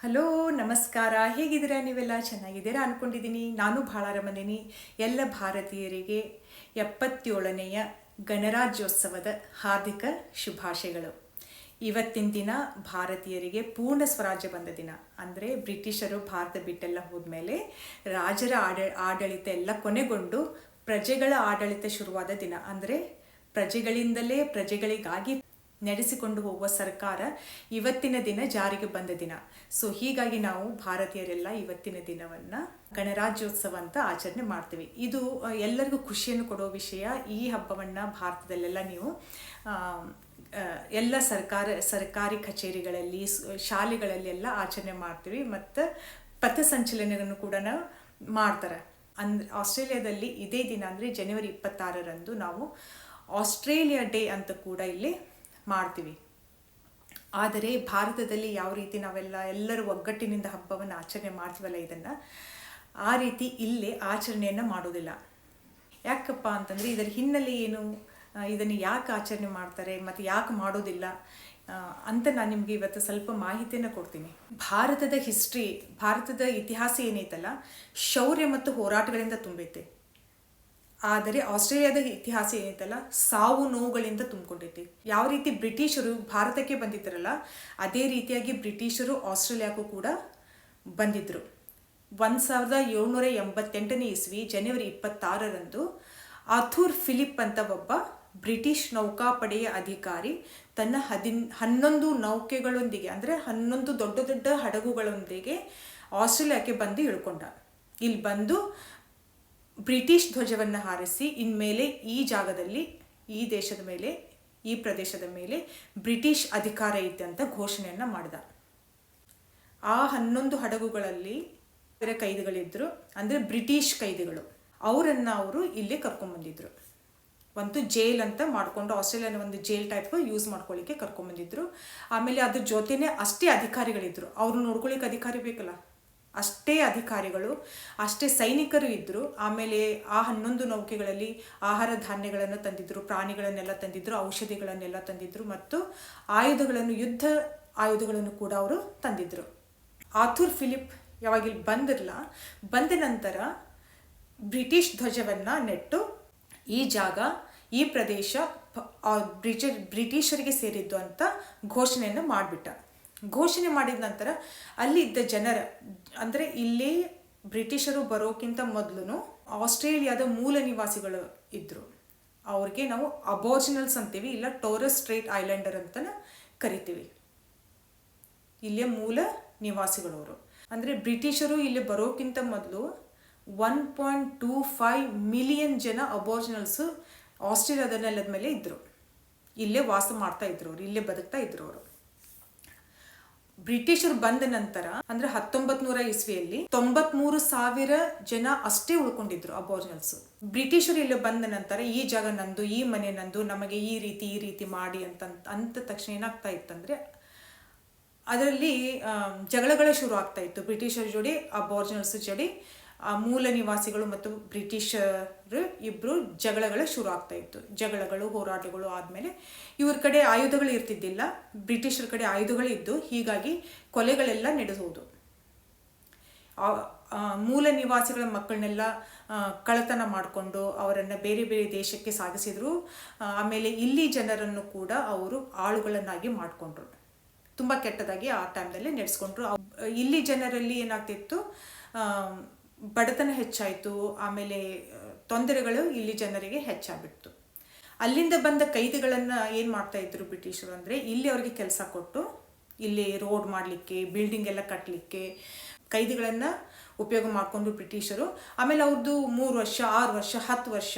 Hello ನಮಸ್ಕಾರ. ಹೇಗಿದ್ದೀರಾ? ನೀವೆಲ್ಲ ಚೆನ್ನಾಗಿದ್ದೀರಾ ಅಂದ್ಕೊಂಡಿದ್ದೀನಿ. ನಾನು ಭಾಳ ಆರಾಮದೀನಿ. ಎಲ್ಲ ಭಾರತೀಯರಿಗೆ 77ನೆಯ ಗಣರಾಜ್ಯೋತ್ಸವದ ಹಾರ್ದಿಕ ಶುಭಾಶಯಗಳು. ಇವತ್ತಿನ ದಿನ ಭಾರತೀಯರಿಗೆ ಪೂರ್ಣ ಸ್ವರಾಜ್ಯ ಬಂದ ದಿನ. ಅಂದರೆ ಬ್ರಿಟಿಷರು ಭಾರತ ಬಿಟ್ಟೆಲ್ಲ ಹೋದ್ಮೇಲೆ ರಾಜರ ಆಡಳಿತ ಎಲ್ಲ ಕೊನೆಗೊಂಡು ಪ್ರಜೆಗಳ ಆಡಳಿತ ಶುರುವಾದ ದಿನ. ಅಂದರೆ ಪ್ರಜೆಗಳಿಂದಲೇ ಪ್ರಜೆಗಳಿಗಾಗಿ ನಡೆಸಿಕೊಂಡು ಹೋಗುವ ಸರ್ಕಾರ ಇವತ್ತಿನ ದಿನ ಜಾರಿಗೆ ಬಂದ ದಿನ. ಸೊ ಹೀಗಾಗಿ ನಾವು ಭಾರತೀಯರೆಲ್ಲ ಇವತ್ತಿನ ದಿನವನ್ನು ಗಣರಾಜ್ಯೋತ್ಸವ ಅಂತ ಆಚರಣೆ ಮಾಡ್ತೀವಿ. ಇದು ಎಲ್ಲರಿಗೂ ಖುಷಿಯನ್ನು ಕೊಡೋ ವಿಷಯ. ಈ ಹಬ್ಬವನ್ನು ಭಾರತದಲ್ಲೆಲ್ಲ ನೀವು ಎಲ್ಲ ಸರ್ಕಾರಿ ಕಚೇರಿಗಳಲ್ಲಿ, ಶಾಲೆಗಳಲ್ಲಿ ಆಚರಣೆ ಮಾಡ್ತೀವಿ. ಮತ್ತು ಪಥಸಂಚಲನವನ್ನು ಕೂಡ ಮಾಡ್ತಾರೆ. ಆಸ್ಟ್ರೇಲಿಯಾದಲ್ಲಿ ಇದೇ ದಿನ ಅಂದರೆ ಜನವರಿ 26ರಂದು ನಾವು ಆಸ್ಟ್ರೇಲಿಯಾ ಡೇ ಅಂತ ಕೂಡ ಇಲ್ಲಿ ಮಾಡ್ತೀವಿ. ಆದರೆ ಭಾರತದಲ್ಲಿ ಯಾವ ರೀತಿ ಎಲ್ಲರೂ ಒಗ್ಗಟ್ಟಿನಿಂದ ಹಬ್ಬವನ್ನು ಆಚರಣೆ ಮಾಡ್ತೀವಲ್ಲ, ಇದನ್ನು ಆ ರೀತಿ ಇಲ್ಲೇ ಆಚರಣೆಯನ್ನು ಮಾಡೋದಿಲ್ಲ. ಯಾಕಪ್ಪ ಅಂತಂದರೆ ಇದರ ಹಿನ್ನೆಲೆ ಏನು, ಇದನ್ನು ಯಾಕೆ ಆಚರಣೆ ಮಾಡ್ತಾರೆ ಮತ್ತು ಯಾಕೆ ಮಾಡೋದಿಲ್ಲ ಅಂತ ನಾನು ನಿಮಗೆ ಇವತ್ತು ಸ್ವಲ್ಪ ಮಾಹಿತಿಯನ್ನು ಕೊಡ್ತೀನಿ. ಭಾರತದ ಇತಿಹಾಸ ಏನೈತಲ್ಲ, ಶೌರ್ಯ ಮತ್ತು ಹೋರಾಟಗಳಿಂದ ತುಂಬೈತೆ. ಆದರೆ ಆಸ್ಟ್ರೇಲಿಯಾದ ಇತಿಹಾಸ ಏನೈತಲ್ಲ, ಸಾವು ನೋವುಗಳಿಂದ ತುಂಬಿಕೊಂಡೈತಿ. ಯಾವ ರೀತಿ ಬ್ರಿಟಿಷರು ಭಾರತಕ್ಕೆ ಬಂದಿದ್ದರಲ್ಲ, ಅದೇ ರೀತಿಯಾಗಿ ಬ್ರಿಟಿಷರು ಆಸ್ಟ್ರೇಲಿಯಾಕ್ಕೂ ಕೂಡ ಬಂದಿದ್ದರು. 1788ನೇ ಇಸ್ವಿ ಜನವರಿ 26ರಂದು ಆರ್ಥೂರ್ ಫಿಲಿಪ್ ಅಂತ ಒಬ್ಬ ಬ್ರಿಟಿಷ್ ನೌಕಾಪಡೆಯ ಅಧಿಕಾರಿ ತನ್ನ 11 ನೌಕೆಗಳೊಂದಿಗೆ, ಅಂದರೆ 11 ದೊಡ್ಡ ದೊಡ್ಡ ಹಡಗುಗಳೊಂದಿಗೆ ಆಸ್ಟ್ರೇಲಿಯಾಕ್ಕೆ ಬಂದು ಇಳ್ಕೊಂಡ. ಇಲ್ಲಿ ಬಂದು ಬ್ರಿಟಿಷ್ ಧ್ವಜವನ್ನು ಹಾರಿಸಿ, ಇನ್ಮೇಲೆ ಈ ಜಾಗದಲ್ಲಿ, ಈ ದೇಶದ ಮೇಲೆ, ಈ ಪ್ರದೇಶದ ಮೇಲೆ ಬ್ರಿಟಿಷ್ ಅಧಿಕಾರ ಐತೆ ಅಂತ ಘೋಷಣೆಯನ್ನು ಮಾಡಿದ. ಆ 11 ಹಡಗುಗಳಲ್ಲಿ ಬೇರೆ ಕೈದಿಗಳಿದ್ದರು, ಅಂದರೆ ಬ್ರಿಟಿಷ್ ಕೈದಿಗಳು. ಅವರು ಇಲ್ಲಿ ಕರ್ಕೊಂಡ್ಬಂದಿದ್ರು. ಒಂದು ಜೈಲ್ ಅಂತ ಮಾಡಿಕೊಂಡು, ಆಸ್ಟ್ರೇಲಿಯಾನ ಒಂದು ಜೈಲ್ ಟೈಪ್ ಯೂಸ್ ಮಾಡ್ಕೊಳ್ಳಿಕ್ಕೆ ಕರ್ಕೊಂಡ್ಬಂದಿದ್ರು. ಆಮೇಲೆ ಅದ್ರ ಜೊತೆನೇ ಅಷ್ಟೇ ಅಧಿಕಾರಿಗಳಿದ್ರು. ಅವ್ರು ನೋಡ್ಕೊಳ್ಳಿಕ್ಕೆ ಅಧಿಕಾರಿ ಬೇಕಲ್ಲ, ಅಷ್ಟೇ ಅಧಿಕಾರಿಗಳು, ಅಷ್ಟೇ ಸೈನಿಕರು ಇದ್ದರು. ಆಮೇಲೆ ಆ 11 ನೌಕೆಗಳಲ್ಲಿ ಆಹಾರ ಧಾನ್ಯಗಳನ್ನು ತಂದಿದ್ದರು, ಪ್ರಾಣಿಗಳನ್ನೆಲ್ಲ ತಂದಿದ್ದರು, ಔಷಧಿಗಳನ್ನೆಲ್ಲ ತಂದಿದ್ದರು, ಮತ್ತು ಯುದ್ಧ ಆಯುಧಗಳನ್ನು ಕೂಡ ಅವರು ತಂದಿದ್ದರು. ಆರ್ಥೂರ್ ಫಿಲಿಪ್ ಯಾವಾಗ ಇಲ್ಲಿ ಬಂದ ನಂತರ ಬ್ರಿಟಿಷ್ ಧ್ವಜವನ್ನು ನೆಟ್ಟು ಈ ಜಾಗ, ಈ ಪ್ರದೇಶ ಬ್ರಿಟಿಷರಿಗೆ ಸೇರಿದ್ದು ಅಂತ ಘೋಷಣೆಯನ್ನು ಮಾಡಿಬಿಟ್ಟ. ಘೋಷಣೆ ಮಾಡಿದ ನಂತರ ಅಲ್ಲಿದ್ದ ಜನರ, ಅಂದರೆ ಇಲ್ಲಿ ಬ್ರಿಟಿಷರು ಬರೋಕ್ಕಿಂತ ಮೊದಲು ಆಸ್ಟ್ರೇಲಿಯಾದ ಮೂಲ ನಿವಾಸಿಗಳು ಇದ್ದರು. ಅವ್ರಿಗೆ ನಾವು ಅಬೋರಿಜಿನಲ್ಸ್ ಅಂತೀವಿ, ಇಲ್ಲ ಟೋರಸ್ ಸ್ಟ್ರೇಟ್ ಐಲ್ಯಾಂಡರ್ ಅಂತ ಕರಿತೀವಿ. ಇಲ್ಲೇ ಮೂಲ ನಿವಾಸಿಗಳವರು. ಅಂದರೆ ಬ್ರಿಟಿಷರು ಇಲ್ಲಿ ಬರೋಕ್ಕಿಂತ ಮೊದಲು 1.25 ಮಿಲಿಯನ್ ಜನ ಅಬೋರಿಜಿನಲ್ಸು ಆಸ್ಟ್ರೇಲಿಯಾದ ನೆಲದ ಮೇಲೆ ಇದ್ದರು. ಇಲ್ಲೇ ವಾಸ ಮಾಡ್ತಾ ಇದ್ರು ಅವರು, ಇಲ್ಲೇ ಬದುಕ್ತಾ ಇದ್ರು ಅವರು. ಬ್ರಿಟಿಷರು ಬಂದ ನಂತರ, ಅಂದರೆ 1900 ಇಸ್ವಿಯಲ್ಲಿ 93,000 ಜನ ಅಷ್ಟೇ ಉಳ್ಕೊಂಡಿದ್ರು ಅಬೋರಿಜಿನಲ್ಸ್. ಬ್ರಿಟಿಷರು ಇಲ್ಲಿ ಬಂದ ನಂತರ ಈ ಜಾಗ ನಂದು, ಈ ಮನೆ ನಂದು, ನಮಗೆ ಈ ರೀತಿ ಮಾಡಿ ಅಂತ ತಕ್ಷಣ ಏನಾಗ್ತಾ ಇತ್ತಂದರೆ, ಅದರಲ್ಲಿ ಜಗಳಗಳೇ ಶುರು ಆಗ್ತಾ ಇತ್ತು. ಬ್ರಿಟಿಷರ ಜೋಡಿ, ಅಬೋರಿಜಿನಲ್ಸ್ ಜೋಡಿ, ಮೂಲ ನಿವಾಸಿಗಳು ಮತ್ತು ಬ್ರಿಟಿಷರು ಇಬ್ಬರು ಜಗಳಗಳೇ ಶುರು ಆಗ್ತಾ ಇತ್ತು. ಜಗಳಗಳು, ಹೋರಾಟಗಳು ಆದಮೇಲೆ ಇವ್ರ ಕಡೆ ಆಯುಧಗಳು ಇರ್ತಿದ್ದಿಲ್ಲ, ಬ್ರಿಟಿಷರ ಕಡೆ ಆಯುಧಗಳು ಇದ್ದು, ಹೀಗಾಗಿ ಕೊಲೆಗಳೆಲ್ಲ ನಡೆಸೋದು. ಮೂಲ ನಿವಾಸಿಗಳ ಮಕ್ಕಳನ್ನೆಲ್ಲ ಕಳ್ಳತನ ಮಾಡಿಕೊಂಡು ಅವರನ್ನು ಬೇರೆ ಬೇರೆ ದೇಶಕ್ಕೆ ಸಾಗಿಸಿದ್ರು. ಆಮೇಲೆ ಇಲ್ಲಿ ಜನರನ್ನು ಕೂಡ ಅವರು ಆಳುಗಳನ್ನಾಗಿ ಮಾಡಿಕೊಂಡ್ರು. ತುಂಬ ಕೆಟ್ಟದಾಗಿ ಆ ಟೈಮ್ನಲ್ಲಿ ನಡೆಸ್ಕೊಂಡ್ರು. ಇಲ್ಲಿ ಜನರಲ್ಲಿ ಏನಾಗ್ತಿತ್ತು, ಬಡತನ ಹೆಚ್ಚಾಯಿತು. ಆಮೇಲೆ ತೊಂದರೆಗಳು ಇಲ್ಲಿ ಜನರಿಗೆ ಹೆಚ್ಚಾಗ್ಬಿಡ್ತು. ಅಲ್ಲಿಂದ ಬಂದ ಕೈದಿಗಳನ್ನು ಏನು ಮಾಡ್ತಾಯಿದ್ರು ಬ್ರಿಟಿಷರು ಅಂದರೆ, ಇಲ್ಲಿ ಅವರಿಗೆ ಕೆಲಸ ಕೊಟ್ಟು, ಇಲ್ಲಿ ರೋಡ್ ಮಾಡಲಿಕ್ಕೆ, ಬಿಲ್ಡಿಂಗ್ ಎಲ್ಲ ಕಟ್ಟಲಿಕ್ಕೆ ಕೈದಿಗಳನ್ನು ಉಪಯೋಗ ಮಾಡಿಕೊಂಡು ಬ್ರಿಟಿಷರು. ಆಮೇಲೆ ಅವ್ರದ್ದು 3 ವರ್ಷ, 6 ವರ್ಷ, 10 ವರ್ಷ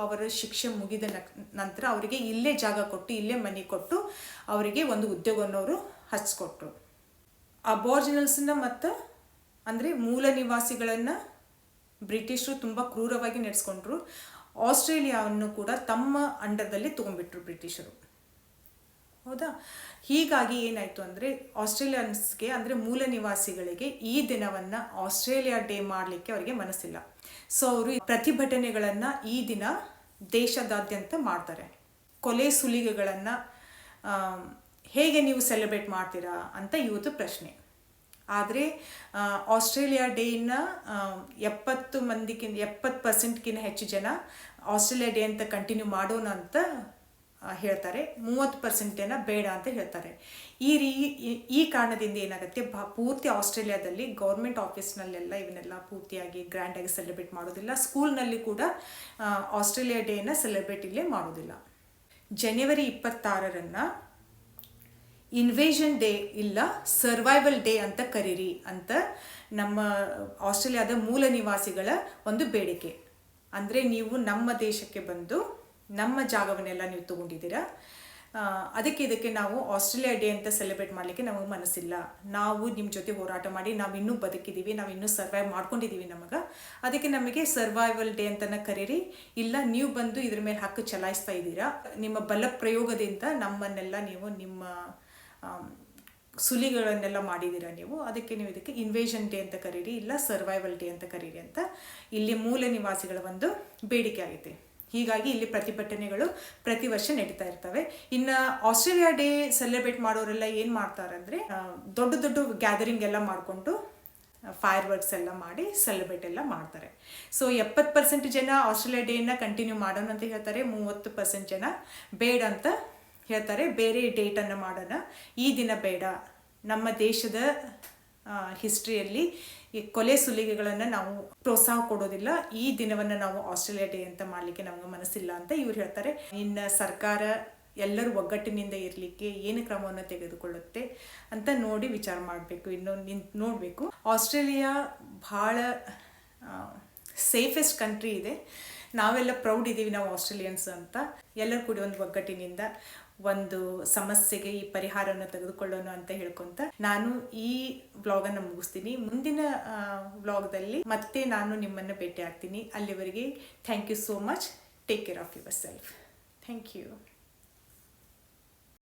ಅವರ ಶಿಕ್ಷೆ ಮುಗಿದ ನಂತರ ಅವರಿಗೆ ಇಲ್ಲೇ ಜಾಗ ಕೊಟ್ಟು, ಇಲ್ಲೇ ಮನೆ ಕೊಟ್ಟು, ಅವರಿಗೆ ಒಂದು ಉದ್ಯೋಗವನ್ನು ಅವರು ಹಚ್ಕೊಟ್ರು. ಅಬೋರಿಜಿನಲ್ಸನ್ನ ಮತ್ತು ಅಂದರೆ ಮೂಲ ನಿವಾಸಿಗಳನ್ನು ಬ್ರಿಟಿಷರು ತುಂಬ ಕ್ರೂರವಾಗಿ ನಡೆಸ್ಕೊಂಡ್ರು. ಆಸ್ಟ್ರೇಲಿಯಾವನ್ನು ಕೂಡ ತಮ್ಮ ಅಂಡರ್ದಲ್ಲಿ ತೊಗೊಂಡ್ಬಿಟ್ರು ಬ್ರಿಟಿಷರು. ಹೌದಾ? ಹೀಗಾಗಿ ಏನಾಯಿತು ಅಂದರೆ, ಆಸ್ಟ್ರೇಲಿಯನ್ಸ್ಗೆ, ಅಂದರೆ ಮೂಲ ನಿವಾಸಿಗಳಿಗೆ ಈ ದಿನವನ್ನು ಆಸ್ಟ್ರೇಲಿಯಾ ಡೇ ಮಾಡಲಿಕ್ಕೆ ಅವರಿಗೆ ಮನಸ್ಸಿಲ್ಲ. ಸೊ ಅವರು ಪ್ರತಿಭಟನೆಗಳನ್ನು ಈ ದಿನ ದೇಶದಾದ್ಯಂತ ಮಾಡ್ತಾರೆ. ಕೊಲೆ ಸುಲಿಗೆಗಳನ್ನು ಹೇಗೆ ನೀವು ಸೆಲೆಬ್ರೇಟ್ ಮಾಡ್ತೀರಾ ಅಂತ ಇವತ್ತು ಪ್ರಶ್ನೆ. ಆದರೆ ಆಸ್ಟ್ರೇಲಿಯಾ ಡೇನ 70% ಹೆಚ್ಚು ಜನ ಆಸ್ಟ್ರೇಲಿಯಾ ಡೇ ಅಂತ ಕಂಟಿನ್ಯೂ ಮಾಡೋಣ ಅಂತ ಹೇಳ್ತಾರೆ. 30% ಜನ ಬೇಡ ಅಂತ ಹೇಳ್ತಾರೆ. ಈ ಕಾರಣದಿಂದ ಏನಾಗುತ್ತೆ, ಪೂರ್ತಿ ಆಸ್ಟ್ರೇಲಿಯಾದಲ್ಲಿ ಗೌರ್ಮೆಂಟ್ ಆಫೀಸ್ನಲ್ಲೆಲ್ಲ ಇವನ್ನೆಲ್ಲ ಪೂರ್ತಿಯಾಗಿ ಗ್ರ್ಯಾಂಡಾಗಿ ಸೆಲೆಬ್ರೇಟ್ ಮಾಡೋದಿಲ್ಲ. ಸ್ಕೂಲ್ನಲ್ಲಿ ಕೂಡ ಆಸ್ಟ್ರೇಲಿಯಾ ಡೇನ ಸೆಲೆಬ್ರೇಟ್ ಇಲ್ಲೇ ಮಾಡೋದಿಲ್ಲ. ಜನವರಿ 26 ಇನ್ವೇಷನ್ ಡೇ ಇಲ್ಲ ಸರ್ವೈವಲ್ ಡೇ ಅಂತ ಕರೀರಿ ಅಂತ ನಮ್ಮ ಆಸ್ಟ್ರೇಲಿಯಾದ ಮೂಲ ನಿವಾಸಿಗಳ ಒಂದು ಬೇಡಿಕೆ. ಅಂದರೆ ನೀವು ನಮ್ಮ ದೇಶಕ್ಕೆ ಬಂದು ನಮ್ಮ ಜಾಗವನ್ನೆಲ್ಲ ನೀವು ತಗೊಂಡಿದ್ದೀರಾ, ಇದಕ್ಕೆ ನಾವು ಆಸ್ಟ್ರೇಲಿಯಾ ಡೇ ಅಂತ ಸೆಲೆಬ್ರೇಟ್ ಮಾಡಲಿಕ್ಕೆ ನಮಗೆ ಮನಸ್ಸಿಲ್ಲ. ನಾವು ನಿಮ್ಮ ಜೊತೆ ಹೋರಾಟ ಮಾಡಿ ನಾವು ಇನ್ನೂ ಬದುಕಿದ್ದೀವಿ, ನಾವು ಇನ್ನೂ ಸರ್ವೈವ್ ಮಾಡ್ಕೊಂಡಿದ್ದೀವಿ ಅದಕ್ಕೆ ನಮಗೆ ಸರ್ವೈವಲ್ ಡೇ ಅಂತನ ಕರೀರಿ. ಇಲ್ಲ ನೀವು ಬಂದು ಇದ್ರ ಮೇಲೆ ಹಕ್ಕು ಚಲಾಯಿಸ್ತಾ ಇದ್ದೀರಾ, ನಿಮ್ಮ ಬಲ ಪ್ರಯೋಗದಿಂದ ನಮ್ಮನ್ನೆಲ್ಲ ನೀವು ನಿಮ್ಮ ಸುಲಿಗಳನ್ನೆಲ್ಲ ಮಾಡಿದ್ದೀರಾ ನೀವು, ಅದಕ್ಕೆ ನೀವು ಇದಕ್ಕೆ ಇನ್ವೇಷನ್ ಡೇ ಅಂತ ಕರೀರಿ, ಇಲ್ಲ ಸರ್ವೈವಲ್ ಡೇ ಅಂತ ಕರೀರಿ ಅಂತ ಇಲ್ಲಿ ಮೂಲ ನಿವಾಸಿಗಳ ಒಂದು ಬೇಡಿಕೆ ಆಗೈತೆ. ಹೀಗಾಗಿ ಇಲ್ಲಿ ಪ್ರತಿಭಟನೆಗಳು ಪ್ರತಿ ವರ್ಷ ನಡೀತಾ ಇರ್ತವೆ. ಇನ್ನು ಆಸ್ಟ್ರೇಲಿಯಾ ಡೇ ಸೆಲೆಬ್ರೇಟ್ ಮಾಡೋರೆಲ್ಲ ಏನು ಮಾಡ್ತಾರೆ ಅಂದರೆ, ದೊಡ್ಡ ದೊಡ್ಡ ಗ್ಯಾದರಿಂಗ್ ಎಲ್ಲ ಮಾಡಿಕೊಂಡು ಫೈರ್ ವರ್ಕ್ಸ್ ಎಲ್ಲ ಮಾಡಿ ಸೆಲೆಬ್ರೇಟ್ ಎಲ್ಲ ಮಾಡ್ತಾರೆ. ಸೊ 70% ಜನ ಆಸ್ಟ್ರೇಲಿಯಾ ಡೇನ ಕಂಟಿನ್ಯೂ ಮಾಡೋಣ ಅಂತ ಹೇಳ್ತಾರೆ, 30% ಜನ ಬೇಡ ಅಂತ ಹೇಳ್ತಾರೆ. ಬೇರೆ ಡೇಟನ್ನು ಮಾಡೋಣ, ಈ ದಿನ ಬೇಡ. ನಮ್ಮ ದೇಶದ ಹಿಸ್ಟ್ರಿಯಲ್ಲಿ ಈ ಕೊಲೆ ಸುಲಿಗೆಗಳನ್ನು ನಾವು ಪ್ರೋತ್ಸಾಹ ಕೊಡೋದಿಲ್ಲ, ಈ ದಿನವನ್ನು ನಾವು ಆಸ್ಟ್ರೇಲಿಯಾ ಡೇ ಅಂತ ಮಾಡಲಿಕ್ಕೆ ನಮಗೆ ಮನಸ್ಸಿಲ್ಲ ಅಂತ ಇವ್ರು ಹೇಳ್ತಾರೆ. ಇನ್ನು ಸರ್ಕಾರ ಎಲ್ಲರೂ ಒಗ್ಗಟ್ಟಿನಿಂದ ಇರಲಿಕ್ಕೆ ಏನು ಕ್ರಮವನ್ನು ತೆಗೆದುಕೊಳ್ಳುತ್ತೆ ಅಂತ ನೋಡಿ ವಿಚಾರ ಮಾಡಬೇಕು, ನೋಡಬೇಕು. ಆಸ್ಟ್ರೇಲಿಯಾ ಭಾಳ ಸೇಫೆಸ್ಟ್ ಕಂಟ್ರಿ ಇದೆ. ನಾವೆಲ್ಲ ಪ್ರೌಡ್ ಇದ್ದೀವಿ ನಾವು ಆಸ್ಟ್ರೇಲಿಯನ್ಸ್ ಅಂತ. ಎಲ್ಲರೂ ಕೂಡಿ ಒಂದು ಒಗ್ಗಟ್ಟಿನಿಂದ ಒಂದು ಸಮಸ್ಯೆಗೆ ಈ ಪರಿಹಾರವನ್ನು ತೆಗೆದುಕೊಳ್ಳೋಣ ಅಂತ ಹೇಳ್ಕೊಂತ ನಾನು ಈ ವ್ಲಾಗನ್ನು ಮುಗಿಸ್ತೀನಿ. ಮುಂದಿನ ವ್ಲಾಗ್ದಲ್ಲಿ ಮತ್ತೆ ನಾನು ನಿಮ್ಮನ್ನು ಭೇಟಿ ಆಗ್ತೀನಿ. ಅಲ್ಲಿವರೆಗೆ thank you so much. Take care of yourself. Thank you.